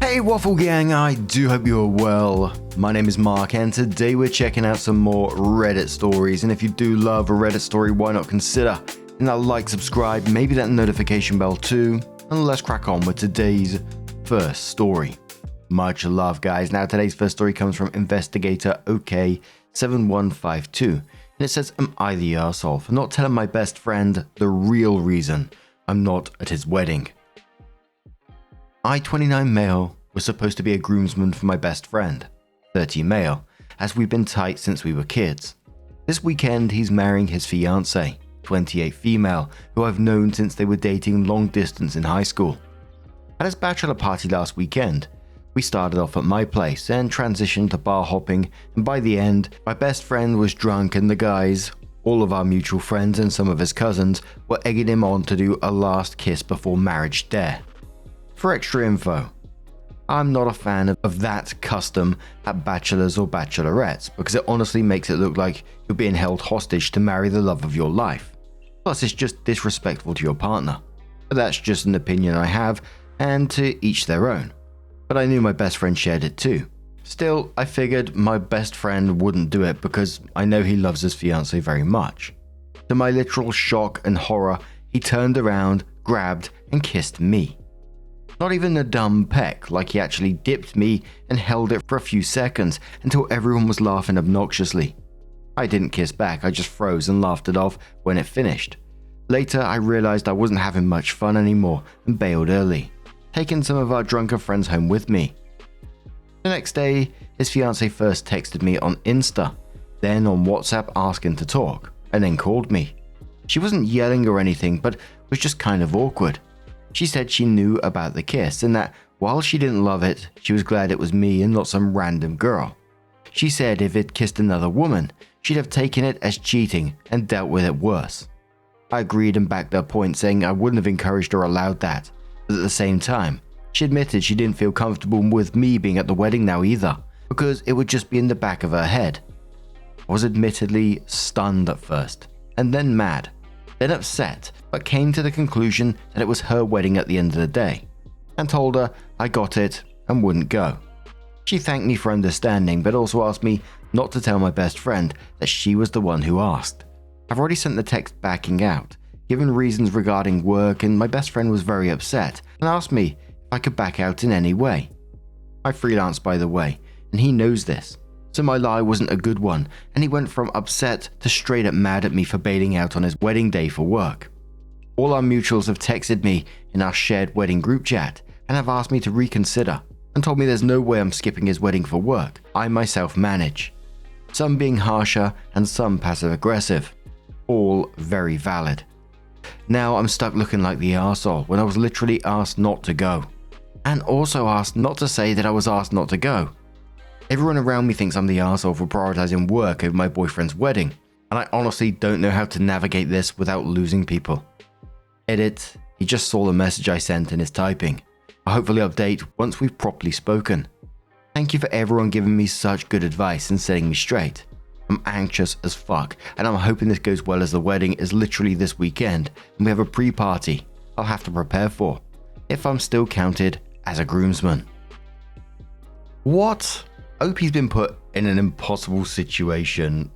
Hey Waffle Gang, I do hope you're well. My name is Mark and today we're checking out some more Reddit stories, and if you do love a Reddit story, why not consider hitting that like, subscribe, maybe that notification bell too, and let's crack on with today's first story. Much love guys. Now today's first story comes from Investigator OK7152, and it says, am I the arsehole for not telling my best friend the real reason I'm not at his wedding? I, 29 male, was supposed to be a groomsman for my best friend, 30 male, as we've been tight since we were kids. This weekend he's marrying his fiancée, 28 female, who I've known since they were dating long distance in high school. At his bachelor party last weekend, we started off at my place and transitioned to bar hopping, and by the end, my best friend was drunk and the guys, all of our mutual friends and some of his cousins, were egging him on to do a last kiss before marriage dare. For extra info, I'm not a fan of that custom at bachelors or bachelorettes because it honestly makes it look like you're being held hostage to marry the love of your life. Plus it's just disrespectful to your partner. But that's just an opinion I have, and to each their own. But I knew my best friend shared it too. Still, I figured my best friend wouldn't do it because I know he loves his fiancée very much. To my literal shock and horror, he turned around, grabbed, and kissed me. Not even a dumb peck, like he actually dipped me and held it for a few seconds until everyone was laughing obnoxiously. I didn't kiss back, I just froze and laughed it off when it finished. Later, I realized I wasn't having much fun anymore and bailed early, taking some of our drunker friends home with me. The next day, his fiancée first texted me on Insta, then on WhatsApp asking to talk, and then called me. She wasn't yelling or anything, but was just kind of awkward. She said she knew about the kiss and that while she didn't love it, she was glad it was me and not some random girl. She said if it kissed another woman, she'd have taken it as cheating and dealt with it worse. I agreed and backed her point, saying I wouldn't have encouraged or allowed that, but at the same time, she admitted she didn't feel comfortable with me being at the wedding now either, because it would just be in the back of her head. I was admittedly stunned at first, and then mad, then upset, but came to the conclusion that it was her wedding at the end of the day, and told her I got it and wouldn't go. She thanked me for understanding, but also asked me not to tell my best friend that she was the one who asked. I've already sent the text backing out, given reasons regarding work, and my best friend was very upset and asked me if I could back out in any way. I freelance by the way, and he knows this, so my lie wasn't a good one, and he went from upset to straight up mad at me for bailing out on his wedding day for work. All our mutuals have texted me in our shared wedding group chat and have asked me to reconsider and told me there's no way I'm skipping his wedding for work. I myself manage. Some being harsher and some passive aggressive. All very valid. Now I'm stuck looking like the arsehole when I was literally asked not to go. And also asked not to say that I was asked not to go. Everyone around me thinks I'm the arsehole for prioritizing work over my boyfriend's wedding, and I honestly don't know how to navigate this without losing people. Edit, he just saw the message I sent and is typing. I'll hopefully update once we've properly spoken. Thank you for everyone giving me such good advice and setting me straight. I'm anxious as fuck, and I'm hoping this goes well as the wedding is literally this weekend and we have a pre-party I'll have to prepare for, if I'm still counted as a groomsman. What? Opie's been put in an impossible situation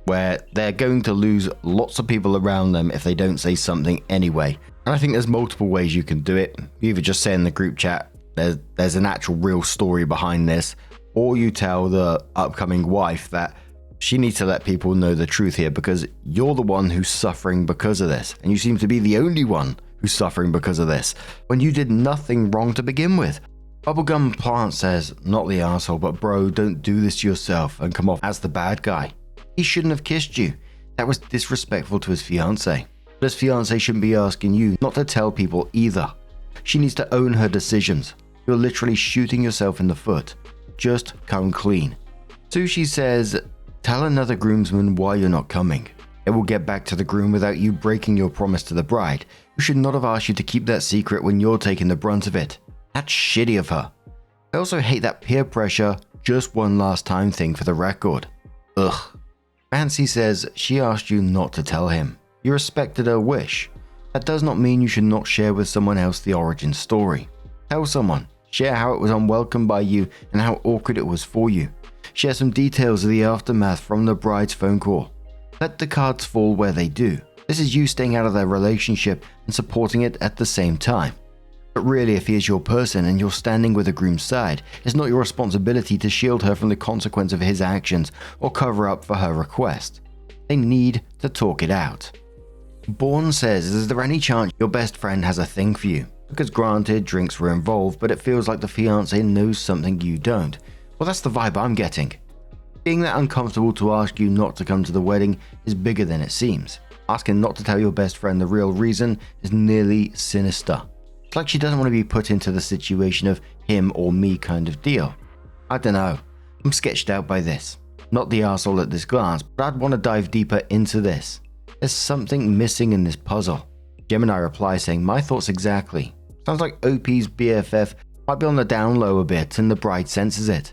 where they're going to lose lots of people around them if they don't say something anyway. And I think there's multiple ways you can do it. You either just say in the group chat, there's an actual real story behind this, or you tell the upcoming wife that she needs to let people know the truth here because you're the one who's suffering because of this. And you seem to be the only one who's suffering because of this, when you did nothing wrong to begin with. Bubblegum Plant says, not the arsehole, but bro, don't do this to yourself and come off as the bad guy. He shouldn't have kissed you. That was disrespectful to his fiancée. But his fiancée shouldn't be asking you not to tell people either. She needs to own her decisions. You're literally shooting yourself in the foot. Just come clean. Sushi says, tell another groomsman why you're not coming. It will get back to the groom without you breaking your promise to the bride, who should not have asked you to keep that secret when you're taking the brunt of it. That's shitty of her. I also hate that peer pressure, just one last time thing for the record. Ugh. Fancy says she asked you not to tell him. You respected her wish. That does not mean you should not share with someone else the origin story. Tell someone. Share how it was unwelcome by you and how awkward it was for you. Share some details of the aftermath from the bride's phone call. Let the cards fall where they do. This is you staying out of their relationship and supporting it at the same time. But really, if he is your person and you're standing with the groom's side, it's not your responsibility to shield her from the consequence of his actions or cover up for her request. They need to talk it out. Bourne says, is there any chance your best friend has a thing for you? Because granted, drinks were involved, but it feels like the fiancé knows something you don't. Well, that's the vibe I'm getting. Being that uncomfortable to ask you not to come to the wedding is bigger than it seems. Asking not to tell your best friend the real reason is nearly sinister. It's like she doesn't want to be put into the situation of him or me kind of deal. I don't know. I'm sketched out by this. Not the arsehole at this glance, but I'd want to dive deeper into this. There's something missing in this puzzle. Gemini replies saying, my thoughts exactly. Sounds like OP's BFF might be on the down low a bit and the bride senses it.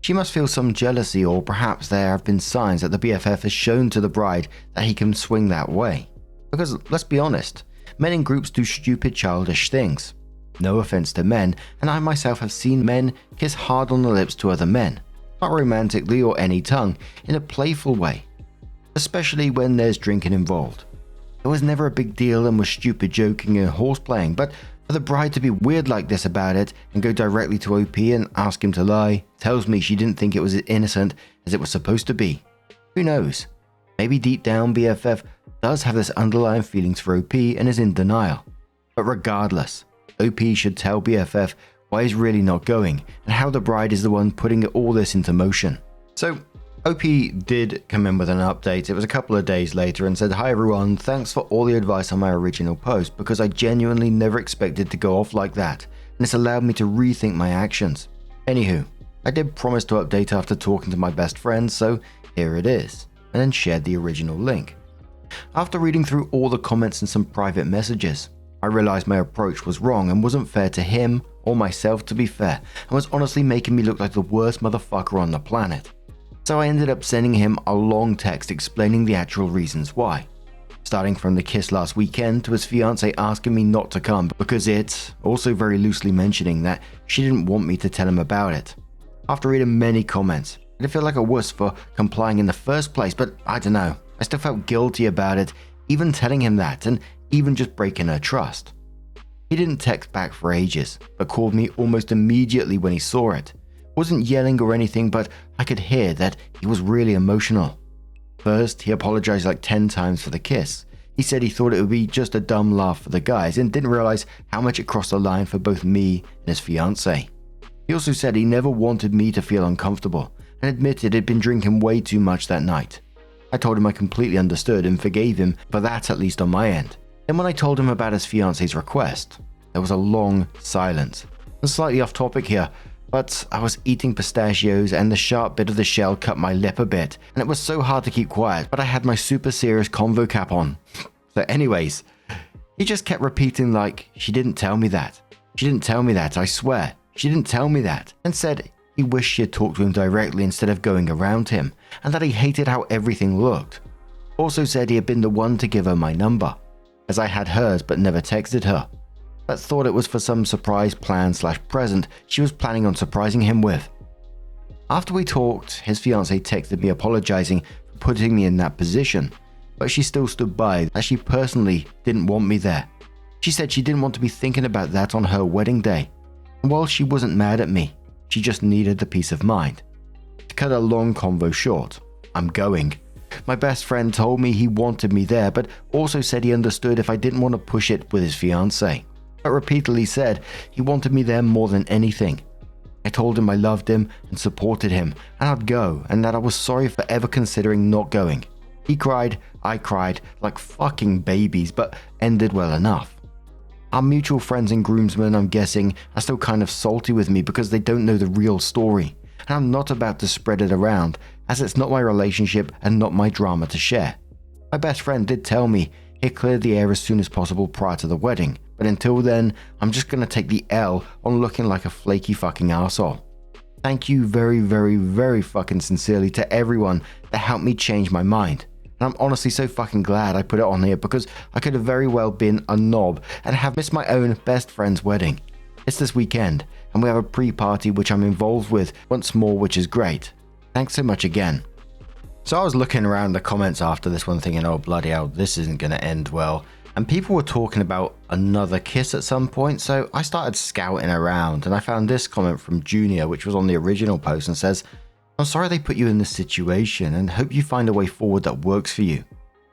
She must feel some jealousy, or perhaps there have been signs that the BFF has shown to the bride that he can swing that way. Because let's be honest, men in groups do stupid childish things. No offense to men, and I myself have seen men kiss hard on the lips to other men. Not romantically or any tongue, in a playful way. Especially when there's drinking involved. It was never a big deal and was stupid joking and horseplaying, but for the bride to be weird like this about it and go directly to OP and ask him to lie tells me she didn't think it was as innocent as it was supposed to be. Who knows? Maybe deep down BFF does have this underlying feelings for OP and is in denial. But regardless, OP should tell BFF why he's really not going and how the bride is the one putting all this into motion. So OP did come in with an update. It was a couple of days later and said, hi everyone, thanks for all the advice on my original post because I genuinely never expected to go off like that and it's allowed me to rethink my actions. Anywho, I did promise to update after talking to my best friend, so here it is, and then shared the original link. After reading through all the comments and some private messages, I realized my approach was wrong and wasn't fair to him or myself to be fair, and was honestly making me look like the worst motherfucker on the planet. So I ended up sending him a long text explaining the actual reasons why. Starting from the kiss last weekend to his fiancée asking me not to come because it, also very loosely mentioning that she didn't want me to tell him about it. After reading many comments, I did feel like a wuss for complying in the first place, but I don't know, I still felt guilty about it, even telling him that and even just breaking her trust. He didn't text back for ages, but called me almost immediately when he saw it. Wasn't yelling or anything, but I could hear that he was really emotional. First, he apologized like 10 times for the kiss. He said he thought it would be just a dumb laugh for the guys and didn't realize how much it crossed the line for both me and his fiancée. He also said he never wanted me to feel uncomfortable and admitted he'd been drinking way too much that night. I told him I completely understood and forgave him for that, at least on my end. Then when I told him about his fiancée's request, there was a long silence. I'm slightly off topic here, but I was eating pistachios and the sharp bit of the shell cut my lip a bit, and it was so hard to keep quiet, but I had my super serious convo cap on. So anyways, he just kept repeating like, she didn't tell me that. She didn't tell me that, I swear. She didn't tell me that. And said he wished she had talked to him directly instead of going around him, and that he hated how everything looked. Also said he had been the one to give her my number, as I had hers but never texted her. But thought it was for some surprise plan/present she was planning on surprising him with. After we talked, his fiancée texted me apologizing for putting me in that position, but she still stood by that she personally didn't want me there. She said she didn't want to be thinking about that on her wedding day, and while she wasn't mad at me, she just needed the peace of mind. To cut a long convo short, I'm going. My best friend told me he wanted me there, but also said he understood if I didn't want to push it with his fiancée. But repeatedly said he wanted me there more than anything. I told him I loved him and supported him, and I'd go, and that I was sorry for ever considering not going. He cried, I cried, like fucking babies, but ended well enough. Our mutual friends and groomsmen, I'm guessing, are still kind of salty with me because they don't know the real story, and I'm not about to spread it around, as it's not my relationship and not my drama to share. My best friend did tell me he'd clear the air as soon as possible prior to the wedding, but until then, I'm just gonna take the L on looking like a flaky fucking arsehole. Thank you very, very, very fucking sincerely to everyone that helped me change my mind. And I'm honestly so fucking glad I put it on here because I could have very well been a knob and have missed my own best friend's wedding. It's this weekend, and we have a pre-party which I'm involved with once more, which is great. Thanks so much again. So I was looking around the comments after this one thinking, oh bloody hell, this isn't going to end well. And people were talking about another kiss at some point, so I started scouting around and I found this comment from Junior, which was on the original post, and says, I'm sorry they put you in this situation and hope you find a way forward that works for you.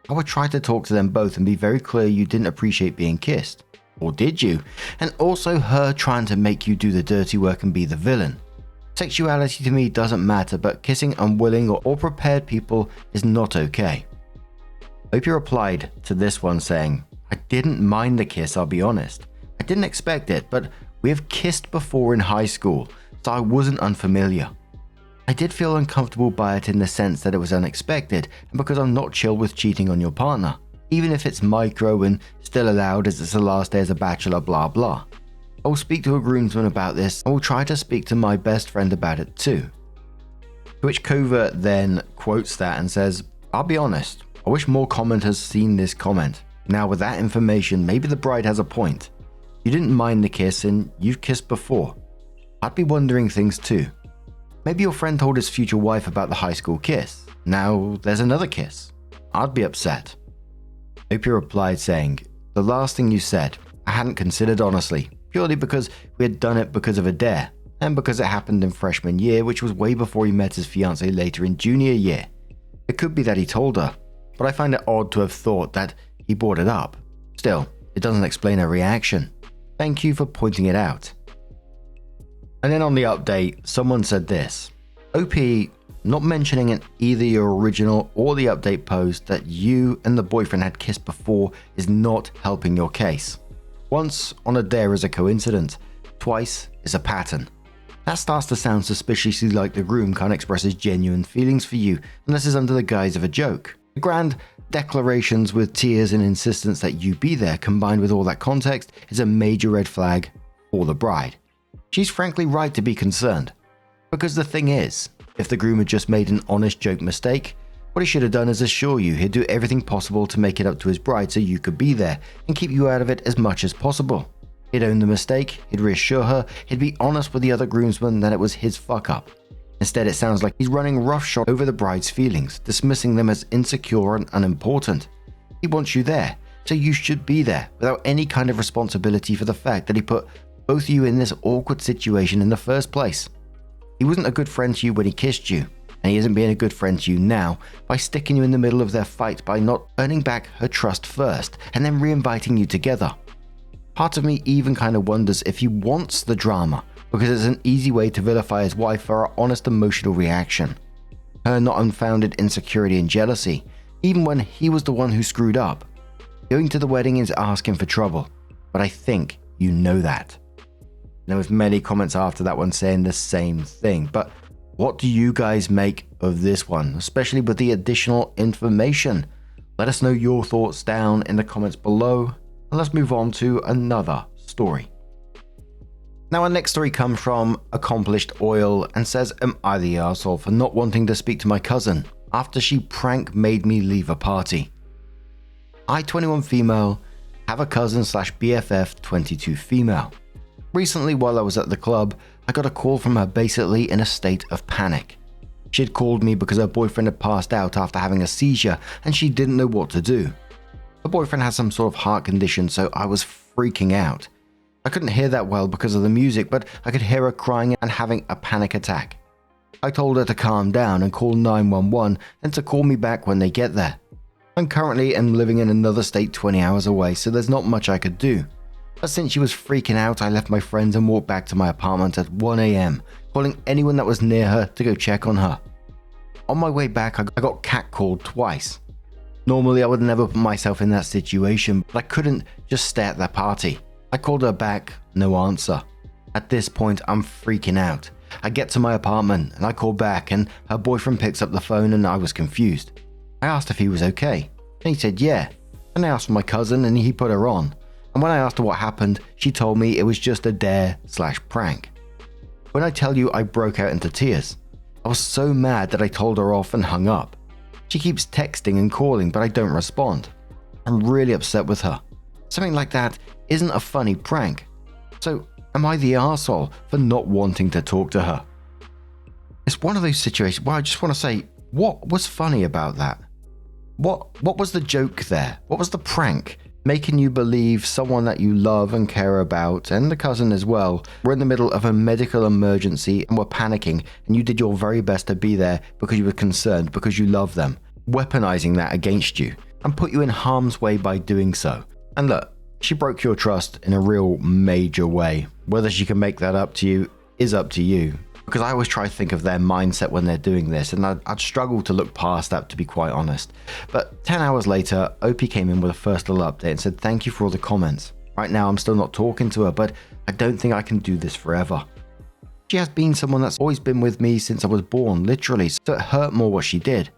I would try to talk to them both and be very clear you didn't appreciate being kissed. Or did you? And also her trying to make you do the dirty work and be the villain. Sexuality to me doesn't matter, but kissing unwilling or prepared people is not okay. Hope you replied to this one saying, I didn't mind the kiss, I'll be honest. I didn't expect it, but we have kissed before in high school, so I wasn't unfamiliar. I did feel uncomfortable by it in the sense that it was unexpected, and because I'm not chill with cheating on your partner, even if it's micro and still allowed as it's the last day as a bachelor, blah blah. I will speak to a groomsman about this and will try to speak to my best friend about it too. To which Covert then quotes that and says, I'll be honest, I wish more commenters seen this comment. Now with that information, maybe the bride has a point. You didn't mind the kiss and you've kissed before. I'd be wondering things too. Maybe your friend told his future wife about the high school kiss. Now there's another kiss. I'd be upset. Hope you replied saying, the last thing you said, I hadn't considered honestly, purely because we had done it because of a dare, and because it happened in freshman year, which was way before he met his fiancée later in junior year. It could be that he told her, but I find it odd to have thought that he brought it up. Still, it doesn't explain her reaction. Thank you for pointing it out. And then on the update, someone said this. OP, not mentioning in either your original or the update post that you and the boyfriend had kissed before is not helping your case. Once on a dare is a coincidence, twice is a pattern. That starts to sound suspiciously like the groom can't express his genuine feelings for you unless it's under the guise of a joke. The grand declarations with tears and insistence that you be there combined with all that context is a major red flag for the bride. She's frankly right to be concerned. Because the thing is, if the groom had just made an honest joke mistake, what he should have done is assure you he'd do everything possible to make it up to his bride so you could be there and keep you out of it as much as possible. He'd own the mistake, he'd reassure her, he'd be honest with the other groomsmen that it was his fuck up. Instead, it sounds like he's running roughshod over the bride's feelings, dismissing them as insecure and unimportant. He wants you there, so you should be there without any kind of responsibility for the fact that he put both of you in this awkward situation in the first place. He wasn't a good friend to you when he kissed you, and he isn't being a good friend to you now by sticking you in the middle of their fight by not earning back her trust first and then re-inviting you together. Part of me even kind of wonders if he wants the drama because it's an easy way to vilify his wife for her honest emotional reaction. Her not unfounded insecurity and jealousy, even when he was the one who screwed up. Going to the wedding is asking for trouble, but I think you know that. There was many comments after that one saying the same thing, but what do you guys make of this one, especially with the additional information? Let us know your thoughts down in the comments below, and let's move on to another story. Now our next story comes from Accomplished Oil and says, am I the arsehole for not wanting to speak to my cousin after she prank made me leave a party? I, 21 female, have a cousin / BFF, 22 female. Recently, while I was at the club, I got a call from her basically in a state of panic. She had called me because her boyfriend had passed out after having a seizure and she didn't know what to do. Her boyfriend has some sort of heart condition, so I was freaking out. I couldn't hear that well because of the music, but I could hear her crying and having a panic attack. I told her to calm down and call 911 and to call me back when they get there. I currently am living in another state 20 hours away, so there's not much I could do. But since she was freaking out, I left my friends and walked back to my apartment at 1 AM, calling anyone that was near her to go check on her. On my way back, I got catcalled twice. Normally, I would never put myself in that situation, but I couldn't just stay at that party. I called her back, no answer. At this point, I'm freaking out. I get to my apartment and I call back and her boyfriend picks up the phone and I was confused. I asked if he was okay, and he said yeah. And I asked for my cousin and he put her on. And when I asked her what happened, she told me it was just a dare/prank. When I tell you I broke out into tears, I was so mad that I told her off and hung up. She keeps texting and calling, but I don't respond. I'm really upset with her. Something like that isn't a funny prank. So Am I the arsehole for not wanting to talk to her? It's one of those situations where I just want to say, what was funny about that? What was the joke there? What was the prank? Making you believe someone that you love and care about, and the cousin as well, were in the middle of a medical emergency and were panicking, and you did your very best to be there because you were concerned, because you love them, weaponizing that against you, and put you in harm's way by doing so. And look, she broke your trust in a real major way. Whether she can make that up to you is up to you. Because I always try to think of their mindset when they're doing this, and I'd struggle to look past that, to be quite honest. But 10 hours later, Opie came in with a first little update and said, "Thank you for all the comments. Right now I'm still not talking to her, but I don't think I can do this forever. She has been someone that's always been with me since I was born, literally, so it hurt more what she did.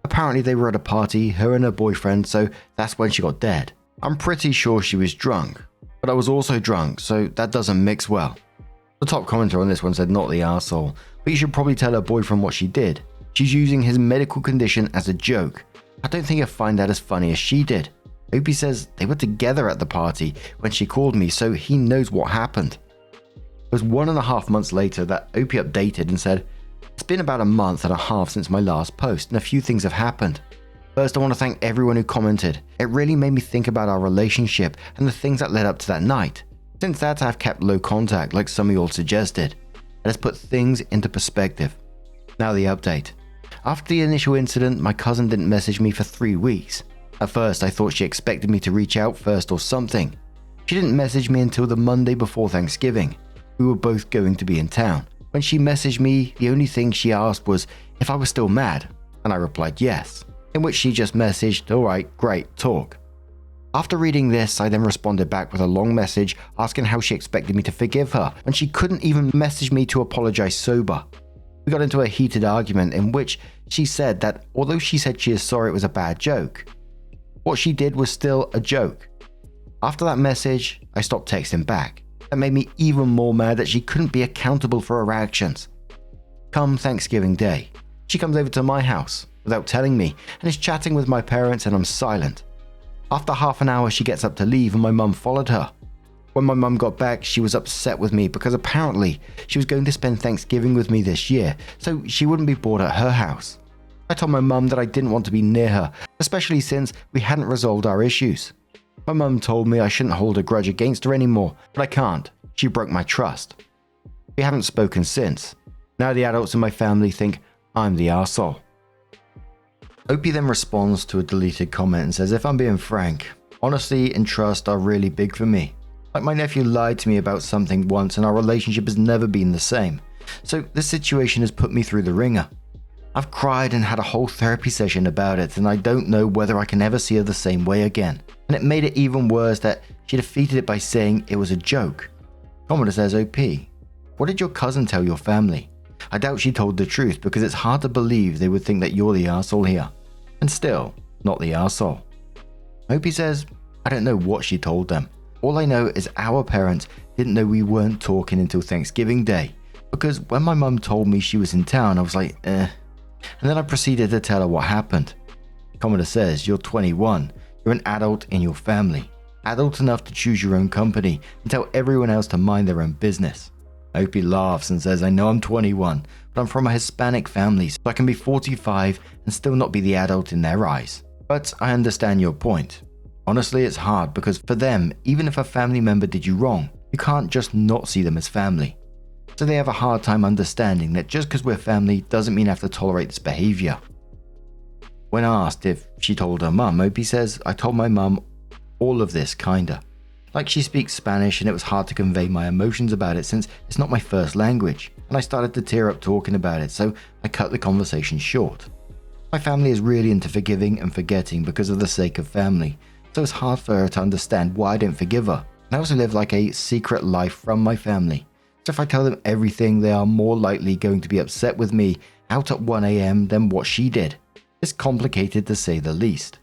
Apparently they were at a party, her and her boyfriend, so that's when she got dead. I'm pretty sure she was drunk, but I was also drunk, so that doesn't mix well." The top commenter on this one said, "Not the arsehole, but you should probably tell her boyfriend what she did. She's using his medical condition as a joke. I don't think he'll find that as funny as she did." Opie says they were together at the party when she called me, so he knows what happened. It was 1.5 months later that Opie updated and said, "It's been about 1.5 months since my last post, and a few things have happened. First, I want to thank everyone who commented. It really made me think about our relationship and the things that led up to that night. Since that, I've kept low contact, like some of you all suggested. It has put things into perspective." Now the update. After the initial incident, my cousin didn't message me for 3 weeks. At first, I thought she expected me to reach out first or something. She didn't message me until the Monday before Thanksgiving. We were both going to be in town. When she messaged me, the only thing she asked was if I was still mad, and I replied yes, in which she just messaged, "Alright, great, talk." After reading this, I then responded back with a long message asking how she expected me to forgive her when she couldn't even message me to apologize sober. We got into a heated argument in which she said that although she said she is sorry it was a bad joke, what she did was still a joke. After that message, I stopped texting back. That made me even more mad that she couldn't be accountable for her actions. Come Thanksgiving Day, she comes over to my house without telling me and is chatting with my parents, and I'm silent. After half an hour, she gets up to leave and my mum followed her. When my mum got back, she was upset with me because apparently she was going to spend Thanksgiving with me this year, so she wouldn't be bored at her house. I told my mum that I didn't want to be near her, especially since we hadn't resolved our issues. My mum told me I shouldn't hold a grudge against her anymore, but I can't. She broke my trust. We haven't spoken since. Now the adults in my family think I'm the arsehole. Opie then responds to a deleted comment and says, "If I'm being frank, honesty and trust are really big for me. Like my nephew lied to me about something once and our relationship has never been the same. So this situation has put me through the ringer. I've cried and had a whole therapy session about it, and I don't know whether I can ever see her the same way again. And it made it even worse that she defeated it by saying it was a joke." Commenter says, "OP, what did your cousin tell your family? I doubt she told the truth because it's hard to believe they would think that you're the arsehole here. And still, not the arsehole." Opie says, "I don't know what she told them. All I know is our parents didn't know we weren't talking until Thanksgiving Day, because when my mum told me she was in town, I was like, eh. And then I proceeded to tell her what happened." Commenter says, "You're 21. You're an adult in your family. Adult enough to choose your own company and tell everyone else to mind their own business." Opie laughs and says, "I know I'm 21, but I'm from a Hispanic family, so I can be 45 and still not be the adult in their eyes. But I understand your point. Honestly, it's hard because for them, even if a family member did you wrong, you can't just not see them as family. So they have a hard time understanding that just because we're family doesn't mean I have to tolerate this behavior." When asked if she told her mum, Opie says, "I told my mum all of this, kinda. Like she speaks Spanish and it was hard to convey my emotions about it since it's not my first language, and I started to tear up talking about it, so I cut the conversation short. My family is really into forgiving and forgetting because of the sake of family, so it's hard for her to understand why I don't forgive her, and I also live like a secret life from my family. So if I tell them everything, they are more likely going to be upset with me out at 1 a.m. than what she did. It's complicated to say the least."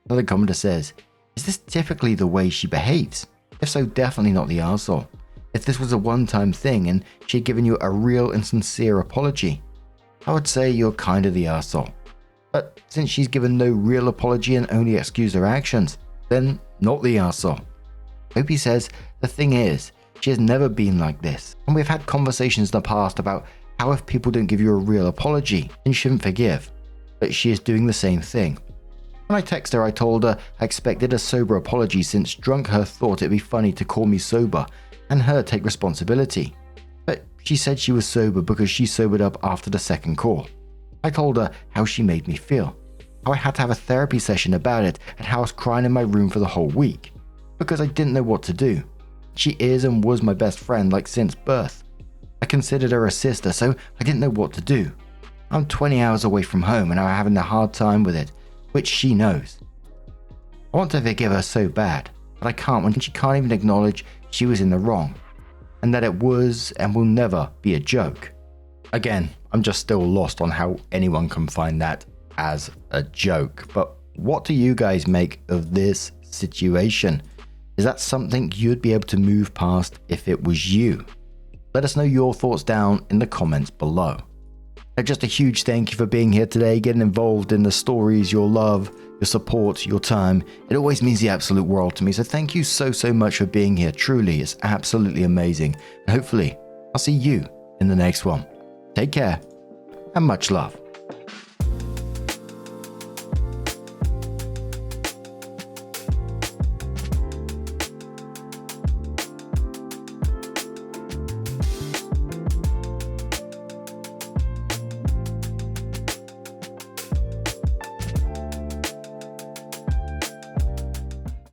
Another commenter says, "Is this typically the way she behaves? If so, definitely not the arsehole. If this was a one-time thing and she had given you a real and sincere apology, I would say you're kind of the arsehole. But since she's given no real apology and only excused her actions, then not the arsehole." Opie says, "The thing is, She has never been like this, and we've had conversations in the past about how if people don't give you a real apology, then you shouldn't forgive. But she is doing the same thing. When I texted her, I told her I expected a sober apology since drunk her thought it'd be funny to call me sober and her take responsibility. But she said she was sober because she sobered up after the second call. I told her how she made me feel, how I had to have a therapy session about it, and how I was crying in my room for the whole week because I didn't know what to do. She is and was my best friend like since birth. I considered her a sister, so I didn't know what to do. I'm 20 hours away from home and I'm having a hard time with it, which she knows. I want to forgive her so bad, but I can't when she can't even acknowledge she was in the wrong, and that it was and will never be a joke. Again, I'm just still lost on how anyone can find that as a joke, but what do you guys make of this situation? Is that something you'd be able to move past if it was you? Let us know your thoughts down in the comments below. And just a huge thank you for being here today, getting involved in the stories, your love, your support, your time. It always means the absolute world to me. So thank you so much for being here. Truly, it's absolutely amazing. And hopefully, I'll see you in the next one. Take care and much love.